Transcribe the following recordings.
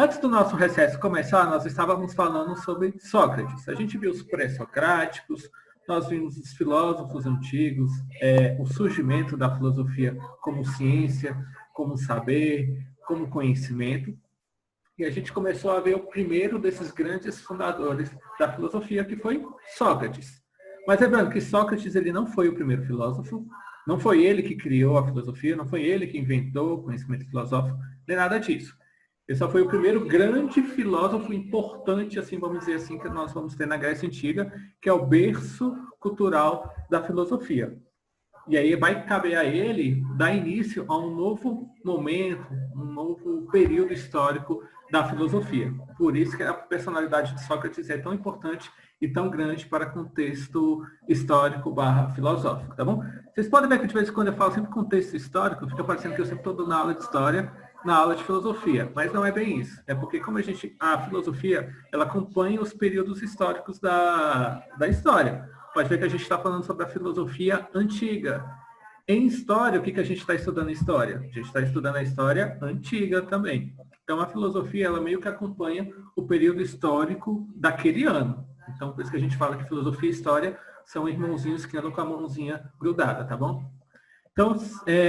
Antes do nosso recesso começar, nós estávamos falando sobre Sócrates. A gente viu os pré-socráticos, nós vimos os filósofos antigos, o surgimento da filosofia como ciência, como saber, como conhecimento. E a gente começou a ver o primeiro desses grandes fundadores da filosofia, que foi Sócrates. Mas lembrando que Sócrates ele não foi o primeiro filósofo, não foi ele que criou a filosofia, não foi ele que inventou o conhecimento filosófico, nem nada disso. Ele só foi o primeiro grande filósofo importante, assim, vamos dizer assim, que nós vamos ter na Grécia Antiga, que é o berço cultural da filosofia. E aí vai caber a ele dar início a um novo momento, um novo período histórico da filosofia. Por isso que a personalidade de Sócrates é tão importante e tão grande para contexto histórico/filosófico, tá bom? Vocês podem ver que de vez em quando eu falo sempre contexto histórico, fica parecendo que eu sempre estou dando aula de história na aula de filosofia, mas não é bem isso. É porque como a filosofia, ela acompanha os períodos históricos da história. Pode ver que a gente está falando sobre a filosofia antiga. Em história, o que a gente está estudando em história? A gente está estudando a história antiga também. Então, a filosofia, ela meio que acompanha o período histórico daquele ano. Então, por isso que a gente fala que filosofia e história são irmãozinhos que andam com a mãozinha grudada, tá bom? Então,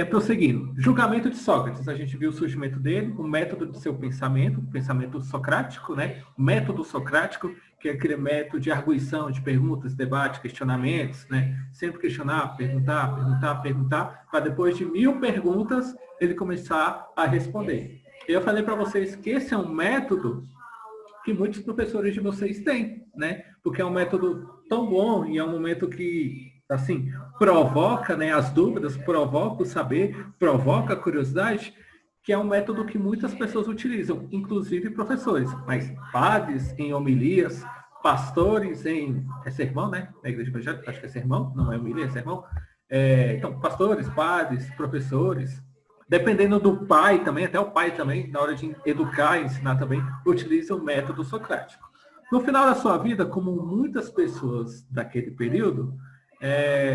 prosseguindo. Julgamento de Sócrates. A gente viu o surgimento dele, o método do seu pensamento, o pensamento socrático, né? O método socrático, que é aquele método de arguição, de perguntas, debate, questionamentos, né? Sempre questionar, perguntar, para depois de 1000 perguntas, ele começar a responder. Eu falei para vocês que esse é um método que muitos professores de vocês têm, né? Porque é um método tão bom e é um momento que, assim, provoca, né, as dúvidas, provoca o saber, provoca a curiosidade, que é um método que muitas pessoas utilizam, inclusive professores, mas padres em homilias, pastores em... É sermão, né? Na igreja evangélica, acho que é sermão, não é homilia, é sermão. Então, pastores, padres, professores, dependendo do pai também, até o pai também, na hora de educar e ensinar também, utiliza o método socrático. No final da sua vida, como muitas pessoas daquele período,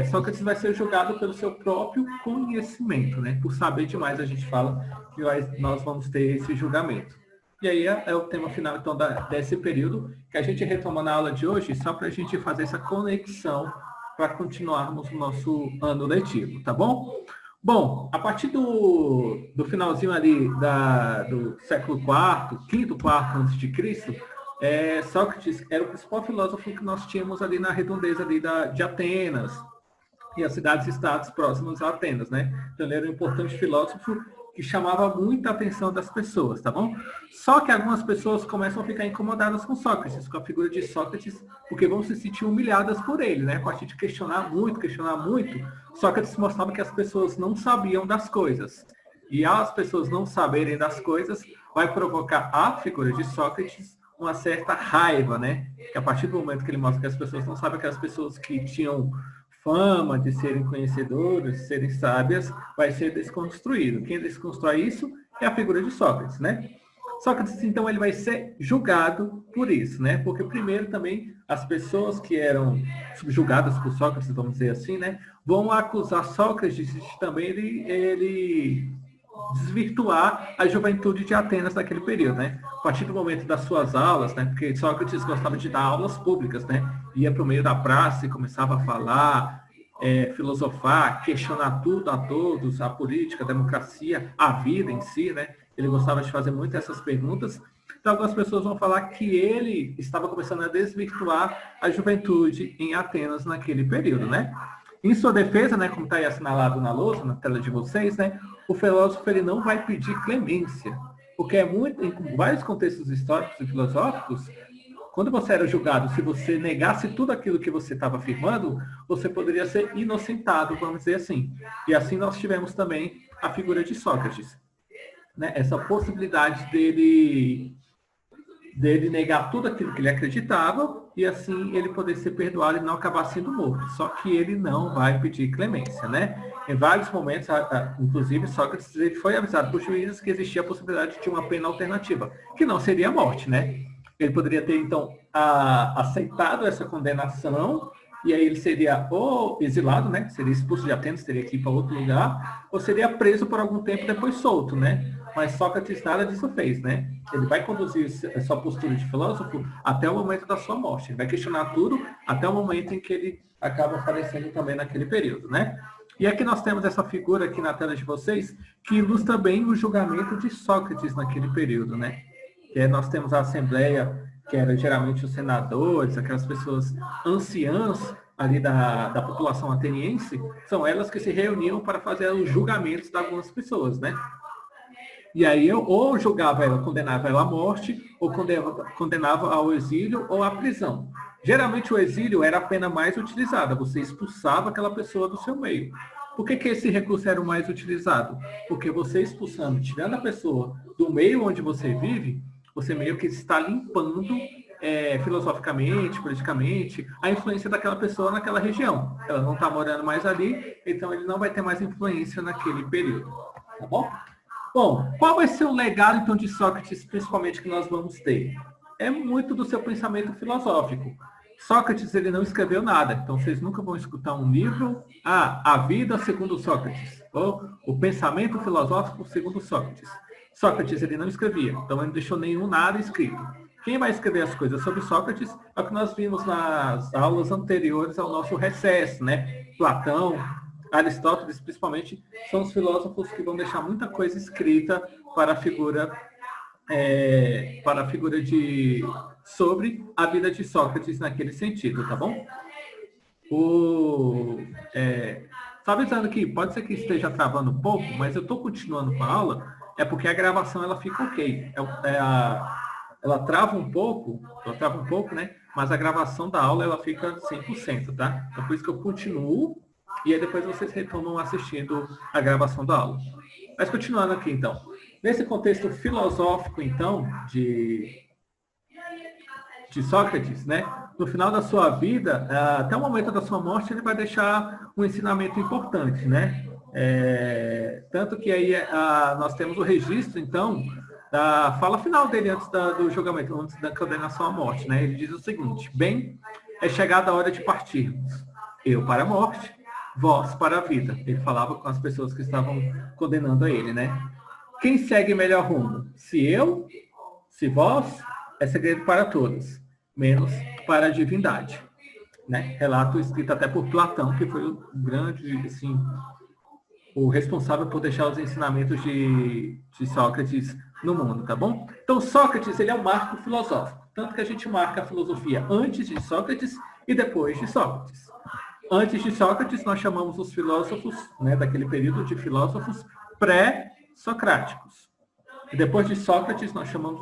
Sócrates vai ser julgado pelo seu próprio conhecimento, né? Por saber demais, a gente fala que nós vamos ter esse julgamento. E aí é o tema final, então, desse período, que a gente retoma na aula de hoje, só para a gente fazer essa conexão para continuarmos o nosso ano letivo, tá bom? Bom, a partir do finalzinho ali do século IV, quinto, quarto antes de Cristo, Sócrates era o principal filósofo que nós tínhamos ali na redondeza ali de Atenas e as cidades-estados próximas a Atenas, né? Então ele era um importante filósofo que chamava muita atenção das pessoas, tá bom? Só que algumas pessoas começam a ficar incomodadas com Sócrates, com a figura de Sócrates, porque vão se sentir humilhadas por ele, né? A partir de questionar muito, Sócrates mostrava que as pessoas não sabiam das coisas. E as pessoas não saberem das coisas vai provocar a figura de Sócrates uma certa raiva, né? Que a partir do momento que ele mostra que as pessoas não sabem, aquelas pessoas que tinham fama de serem conhecedoras, de serem sábias, vai ser desconstruído. Quem desconstrói isso é a figura de Sócrates, né? Sócrates, então, ele vai ser julgado por isso, né? Porque, primeiro, também, as pessoas que eram subjugadas por Sócrates, vamos dizer assim, né? Vão acusar Sócrates de também ele desvirtuar a juventude de Atenas naquele período, né? A partir do momento das suas aulas, né? Porque Sócrates gostava de dar aulas públicas, né? Ia para o meio da praça e começava a falar, filosofar, questionar tudo a todos, a política, a democracia, a vida em si, né? Ele gostava de fazer muito essas perguntas. Então, algumas pessoas vão falar que ele estava começando a desvirtuar a juventude em Atenas naquele período, né? Em sua defesa, né, como está aí assinalado na lousa, na tela de vocês, né, o filósofo ele não vai pedir clemência, porque em vários contextos históricos e filosóficos, quando você era julgado, se você negasse tudo aquilo que você estava afirmando, você poderia ser inocentado, vamos dizer assim. E assim nós tivemos também a figura de Sócrates, né, essa possibilidade dele negar tudo aquilo que ele acreditava e assim ele poder ser perdoado e não acabar sendo morto. Só que ele não vai pedir clemência, né? Em vários momentos, inclusive Sócrates ele foi avisado por juízes que existia a possibilidade de uma pena alternativa, que não seria a morte, né? Ele poderia ter, então, aceitado essa condenação e aí ele seria ou exilado, né? Seria expulso de Atenas, teria que ir para outro lugar, ou seria preso por algum tempo e depois solto, né? mas Sócrates nada disso fez, né? Ele vai conduzir a sua postura de filósofo até o momento da sua morte. Ele vai questionar tudo até o momento em que ele acaba falecendo também naquele período, né? E aqui nós temos essa figura aqui na tela de vocês, que ilustra bem o julgamento de Sócrates naquele período, né? Nós temos a Assembleia, que era geralmente os senadores, aquelas pessoas anciãs ali da população ateniense, são elas que se reuniam para fazer os julgamentos de algumas pessoas, né? E aí eu ou julgava ela, condenava ela à morte, ou condenava ao exílio ou à prisão. Geralmente o exílio era a pena mais utilizada, você expulsava aquela pessoa do seu meio. Por que esse recurso era o mais utilizado? Porque você expulsando, tirando a pessoa do meio onde você vive, você meio que está limpando filosoficamente, politicamente, a influência daquela pessoa naquela região. Ela não está morando mais ali, então ele não vai ter mais influência naquele período. Tá bom? Bom, qual vai ser o legado, então, de Sócrates, principalmente, que nós vamos ter? É muito do seu pensamento filosófico. Sócrates, ele não escreveu nada, então vocês nunca vão escutar um livro, A Vida segundo Sócrates, ou O Pensamento Filosófico segundo Sócrates. Sócrates, ele não escrevia, então ele não deixou nenhum nada escrito. Quem vai escrever as coisas sobre Sócrates é o que nós vimos nas aulas anteriores ao nosso recesso, né? Platão, Aristóteles, principalmente, são os filósofos que vão deixar muita coisa escrita para a figura sobre a vida de Sócrates naquele sentido, tá bom? Só avisando que pode ser que esteja travando um pouco, mas eu estou continuando com a aula, é porque a gravação ela fica ok. Ela trava um pouco, né? Mas a gravação da aula ela fica 100%, tá? Então por isso que eu continuo e aí depois vocês retornam assistindo a gravação da aula. Mas continuando aqui, então. Nesse contexto filosófico, então, de Sócrates, né? No final da sua vida, até o momento da sua morte, ele vai deixar um ensinamento importante, né? Tanto que aí nós temos o registro, então, da fala final dele antes do julgamento, antes da condenação à morte, né? Ele diz o seguinte: bem, é chegada a hora de partirmos. Eu para a morte, vós para a vida. Ele falava com as pessoas que estavam condenando a ele, né? Quem segue melhor rumo? Se eu, se vós, é segredo para todos, menos para a divindade. Né? Relato escrito até por Platão, que foi o grande, assim, o responsável por deixar os ensinamentos de Sócrates no mundo, tá bom? Então, Sócrates, ele é um marco filosófico. Tanto que a gente marca a filosofia antes de Sócrates e depois de Sócrates. Antes de Sócrates, nós chamamos os filósofos, né, daquele período de filósofos pré-socráticos. E depois de Sócrates, nós chamamos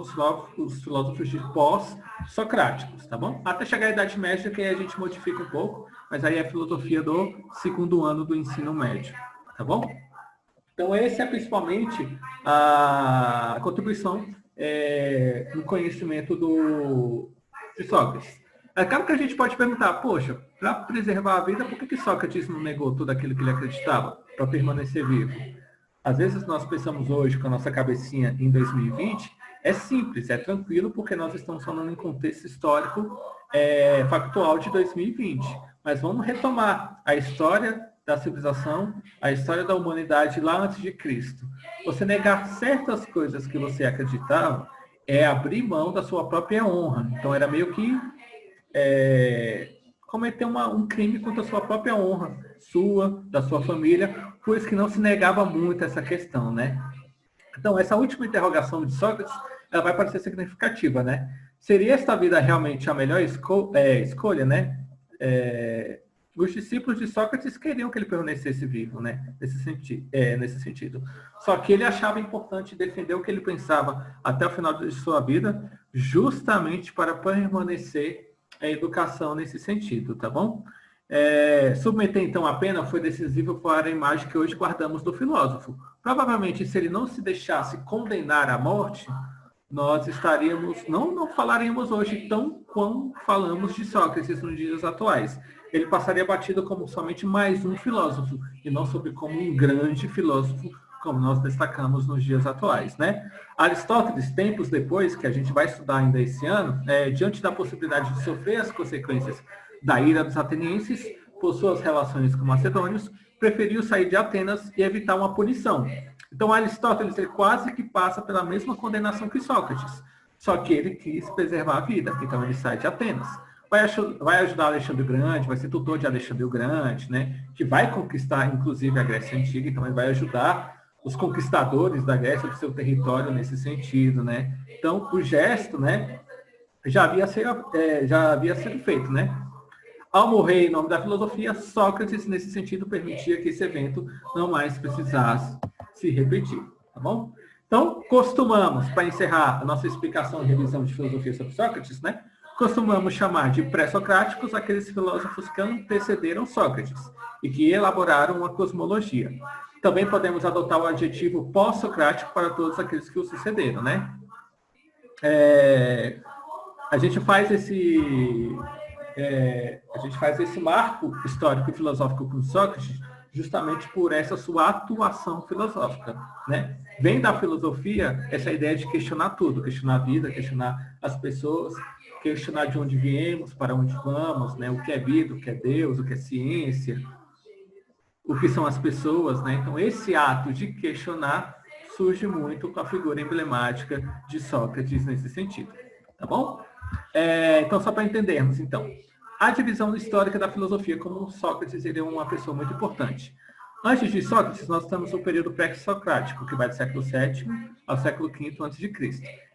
os filósofos de pós-socráticos, tá bom? Até chegar à Idade Média, que aí a gente modifica um pouco, mas aí é a filosofia do segundo ano do ensino médio, tá bom? Então, essa é principalmente a contribuição no conhecimento de Sócrates. É claro que a gente pode perguntar, poxa, para preservar a vida, por que Sócrates não negou tudo aquilo que ele acreditava para permanecer vivo? Às vezes nós pensamos hoje com a nossa cabecinha em 2020, é simples, é tranquilo, porque nós estamos falando em contexto histórico factual de 2020. Mas vamos retomar a história da civilização, a história da humanidade lá antes de Cristo. Você negar certas coisas que você acreditava é abrir mão da sua própria honra. Então era meio que cometer um crime contra a sua própria honra, sua, da sua família, por isso que não se negava muito essa questão, né? Então, essa última interrogação de Sócrates, ela vai parecer significativa, né? Seria esta vida realmente a melhor escolha, né? Os discípulos de Sócrates queriam que ele permanecesse vivo, né? Nesse sentido. Só que ele achava importante defender o que ele pensava até o final de sua vida, justamente para permanecer a educação nesse sentido, tá bom? Submeter, então, a pena foi decisivo para a imagem que hoje guardamos do filósofo. Provavelmente, se ele não se deixasse condenar à morte, nós não falaríamos hoje tão quão falamos de Sócrates nos dias atuais. Ele passaria batido como somente mais um filósofo, e não sobre como um grande filósofo, como nós destacamos nos dias atuais, né? Aristóteles, tempos depois, que a gente vai estudar ainda esse ano, diante da possibilidade de sofrer as consequências da ira dos atenienses por suas relações com macedônios, preferiu sair de Atenas e evitar uma punição. Então, Aristóteles ele quase que passa pela mesma condenação que Sócrates, só que ele quis preservar a vida, então ele sai de Atenas. Vai ajudar Alexandre o Grande, vai ser tutor de Alexandre o Grande, né? Que vai conquistar, inclusive, a Grécia Antiga, então ele vai ajudar os conquistadores da Grécia do seu território nesse sentido, né? Então, o gesto, né, já havia sido feito, né? Ao morrer em nome da filosofia, Sócrates, nesse sentido, permitia que esse evento não mais precisasse se repetir, tá bom? Então, costumamos, para encerrar a nossa explicação e revisão de filosofia sobre Sócrates, né? Costumamos chamar de pré-socráticos aqueles filósofos que antecederam Sócrates e que elaboraram uma cosmologia. Também podemos adotar o adjetivo pós-socrático para todos aqueles que o sucederam, né? A gente faz esse marco histórico e filosófico com Sócrates justamente por essa sua atuação filosófica, né? Vem da filosofia essa ideia de questionar tudo, questionar a vida, questionar as pessoas, questionar de onde viemos, para onde vamos, né? O que é vida, o que é Deus, o que é ciência, o que são as pessoas, né? Então, esse ato de questionar surge muito com a figura emblemática de Sócrates nesse sentido, tá bom? Então, só para entendermos, então, a divisão histórica da filosofia, como Sócrates ele é uma pessoa muito importante. Antes de Sócrates, nós temos o período pré-socrático, que vai do século VII ao século V a.C.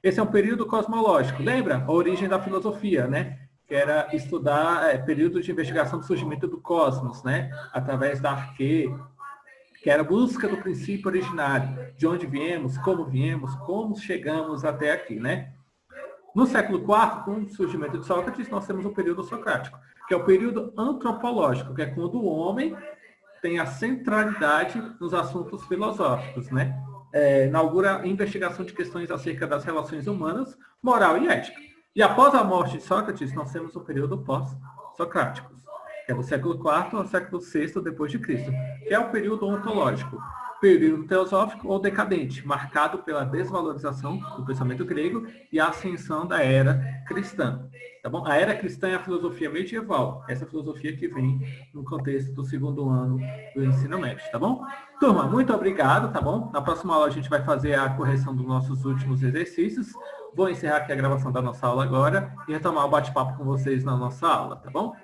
Esse é um período cosmológico. Lembra? A origem da filosofia, né? Que era estudar período de investigação do surgimento do cosmos, né? Através da arquê, que era a busca do princípio originário, de onde viemos, como chegamos até aqui, né? No século IV, com o surgimento de Sócrates, nós temos o período socrático, que é o período antropológico, que é quando o homem tem a centralidade nos assuntos filosóficos, né? Inaugura a investigação de questões acerca das relações humanas, moral e ética. E após a morte de Sócrates, nós temos o período pós-socrático, que é do século IV ao século VI depois de Cristo, que é o período ontológico, período teosófico ou decadente, marcado pela desvalorização do pensamento grego e a ascensão da era cristã. Tá bom? A era cristã é a filosofia medieval, essa filosofia que vem no contexto do segundo ano do ensino médio, tá bom? Turma, muito obrigado, tá bom? Na próxima aula a gente vai fazer a correção dos nossos últimos exercícios. Vou encerrar aqui a gravação da nossa aula agora e retomar o bate-papo com vocês na nossa aula, tá bom?